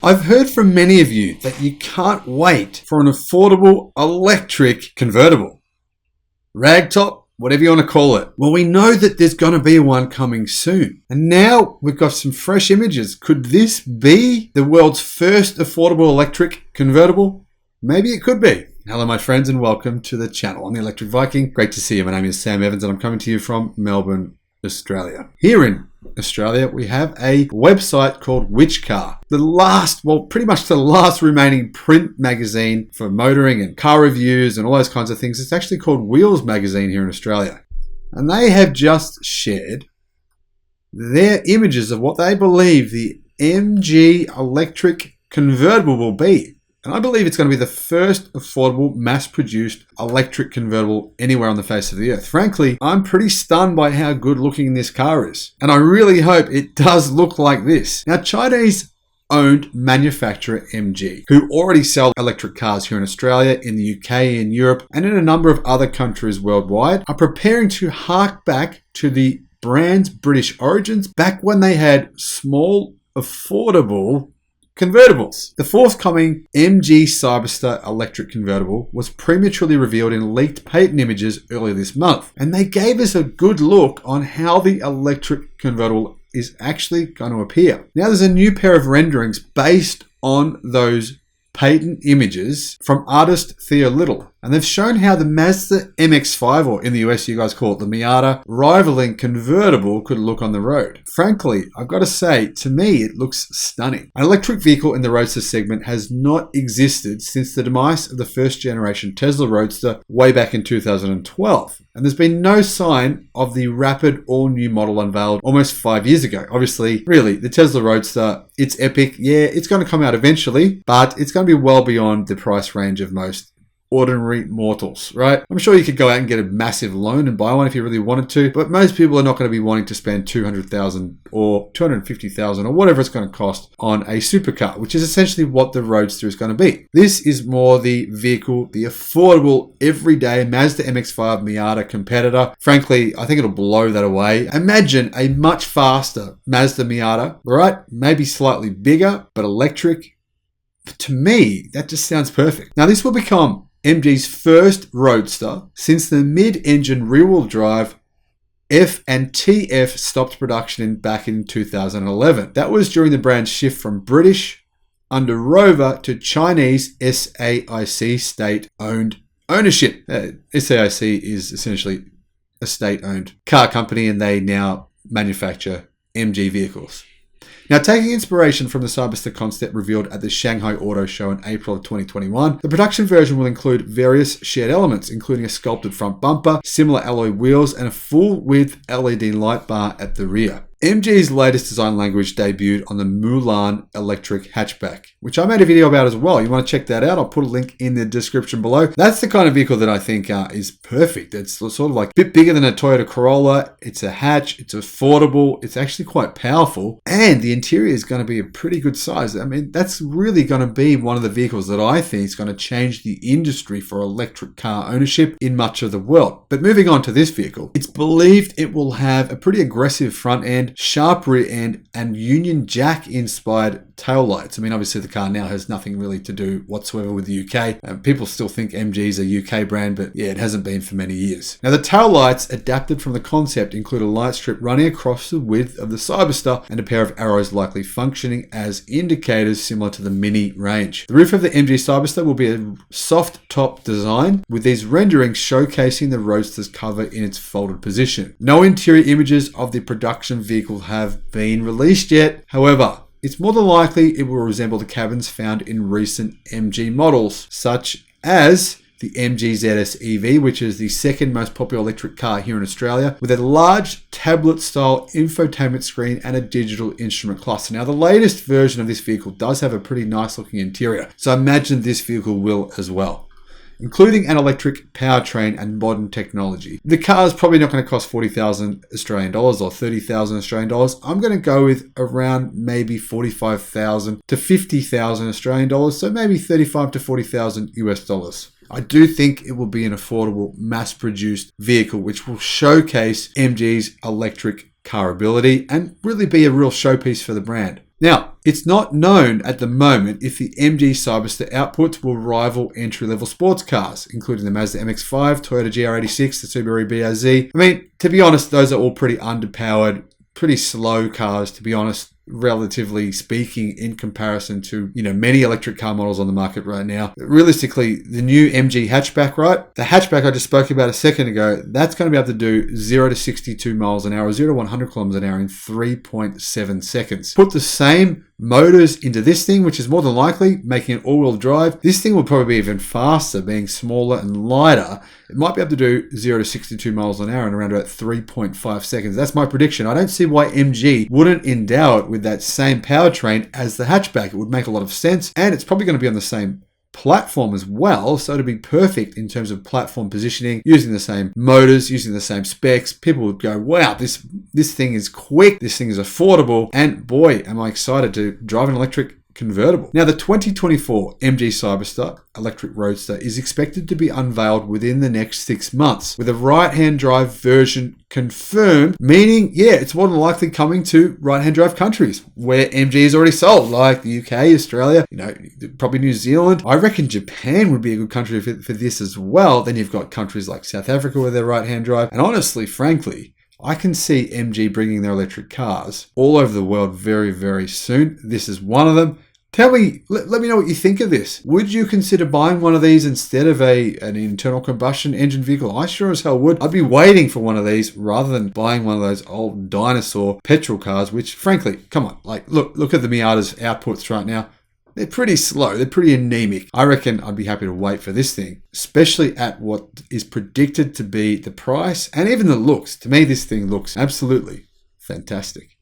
I've heard from many of you that you can't wait for an affordable electric convertible. Ragtop, whatever you want to call it. Well, we know that there's going to be one coming soon. And now we've got some fresh images. Could this be the world's first affordable electric convertible? Maybe it could be. Hello, my friends, and welcome to the channel. I'm the Electric Viking. Great to see you. My name is Sam Evans, and I'm coming to you from Melbourne, Australia. Here in Australia, we have a website called Which Car, pretty much the last remaining print magazine for motoring and car reviews and all those kinds of things. It's actually called Wheels Magazine here in Australia. And they have just shared their images of what they believe the MG electric convertible will be. And I believe it's going to be the first affordable, mass-produced electric convertible anywhere on the face of the earth. Frankly, I'm pretty stunned by how good looking this car is. And I really hope it does look like this. Now, Chinese-owned manufacturer MG, who already sell electric cars here in Australia, in the UK, in Europe, and in a number of other countries worldwide, are preparing to hark back to the brand's British origins back when they had small, affordable convertibles. The forthcoming MG Cyberstar electric convertible was prematurely revealed in leaked patent images earlier this month, and they gave us a good look on how the electric convertible is actually going to appear. Now there's a new pair of renderings based on those patent images from artist Theo Little, and they've shown how the Mazda MX-5, or in the US you guys call it the Miata, rivaling convertible could look on the road. Frankly, I've got to say, to me it looks stunning. An electric vehicle in the roadster segment has not existed since the demise of the first generation Tesla Roadster way back in 2012. And there's been no sign of the rapid all-new model unveiled almost 5 years ago. Obviously, really, the Tesla Roadster, it's epic. Yeah, it's going to come out eventually, but it's going to be well beyond the price range of most ordinary mortals, right? I'm sure you could go out and get a massive loan and buy one if you really wanted to, but most people are not going to be wanting to spend $200,000 or $250,000 or whatever it's going to cost on a supercar, which is essentially what the Roadster is going to be. This is more the vehicle, the affordable, everyday Mazda MX-5 Miata competitor. Frankly, I think it'll blow that away. Imagine a much faster Mazda Miata, right? Maybe slightly bigger, but electric. To me, that just sounds perfect. Now, this will become MG's first Roadster since the mid-engine rear-wheel drive F and TF stopped production back in 2011. That was during the brand's shift from British under Rover to Chinese SAIC state-owned ownership. SAIC is essentially a state-owned car company, and they now manufacture MG vehicles. Now, taking inspiration from the Cyberstar concept revealed at the Shanghai Auto Show in April of 2021, the production version will include various shared elements, including a sculpted front bumper, similar alloy wheels, and a full-width LED light bar at the rear. MG's latest design language debuted on the Mulan electric hatchback, which I made a video about as well. You want to check that out? I'll put a link in the description below. That's the kind of vehicle that I think is perfect. It's sort of like a bit bigger than a Toyota Corolla. It's a hatch. It's affordable. It's actually quite powerful. And the interior is going to be a pretty good size. I mean, that's really going to be one of the vehicles that I think is going to change the industry for electric car ownership in much of the world. But moving on to this vehicle, it's believed it will have a pretty aggressive front end, sharp rear end, and Union Jack inspired taillights. I mean, obviously the car now has nothing really to do whatsoever with the UK. People still think MG is a UK brand, but yeah, it hasn't been for many years. Now, the taillights adapted from the concept include a light strip running across the width of the Cyberstar and a pair of arrows likely functioning as indicators similar to the Mini range. The roof of the MG Cyberstar will be a soft top design, with these renderings showcasing the Roadster's cover in its folded position. No interior images of the production vehicle have been released yet. However, it's more than likely it will resemble the cabins found in recent MG models, such as the MG ZS EV, which is the second most popular electric car here in Australia, with a large tablet-style infotainment screen and a digital instrument cluster. Now, the latest version of this vehicle does have a pretty nice-looking interior, so I imagine this vehicle will as well, including an electric powertrain and modern technology. The car is probably not going to cost 40,000 Australian dollars or 30,000 Australian dollars. I'm going to go with around maybe 45,000 to 50,000 Australian dollars, so maybe 35 to 40,000 US dollars. I do think it will be an affordable, mass-produced vehicle which will showcase MG's electric car ability and really be a real showpiece for the brand. Now, it's not known at the moment if the MG Cyberster output will rival entry-level sports cars, including the Mazda MX-5, Toyota GR86, the Subaru BRZ. I mean, to be honest, those are all pretty underpowered, pretty slow cars, to be honest, relatively speaking, in comparison to, many electric car models on the market right now. Realistically, the new MG hatchback, right? The hatchback I just spoke about a second ago, that's going to be able to do 0 to 62 miles an hour, or 0 to 100 kilometers an hour in 3.7 seconds. Put the same motors into this thing, which is more than likely making it all-wheel drive. This thing will probably be even faster, being smaller and lighter. It might be able to do 0 to 62 miles an hour in around about 3.5 seconds. That's my prediction. I don't see why MG wouldn't endow it with that same powertrain as the hatchback. It would make a lot of sense, and it's probably going to be on the same platform as well, so it'd be perfect in terms of platform positioning, using the same motors, using the same specs. People would go, wow, this thing is quick, this thing is affordable, and boy, am I excited to drive an electric convertible. Now, the 2024 MG Cyberstar electric roadster is expected to be unveiled within the next 6 months, with a right-hand drive version confirmed, meaning, it's more than likely coming to right-hand drive countries where MG is already sold, like the UK, Australia, probably New Zealand. I reckon Japan would be a good country for this as well. Then you've got countries like South Africa with their right-hand drive. And honestly, frankly, I can see MG bringing their electric cars all over the world very, very soon. This is one of them. Tell me, let me know what you think of this. Would you consider buying one of these instead of an internal combustion engine vehicle? I sure as hell would. I'd be waiting for one of these rather than buying one of those old dinosaur petrol cars, which frankly, come on, look at the Miata's outputs right now. They're pretty slow. They're pretty anemic. I reckon I'd be happy to wait for this thing, especially at what is predicted to be the price and even the looks. To me, this thing looks absolutely fantastic.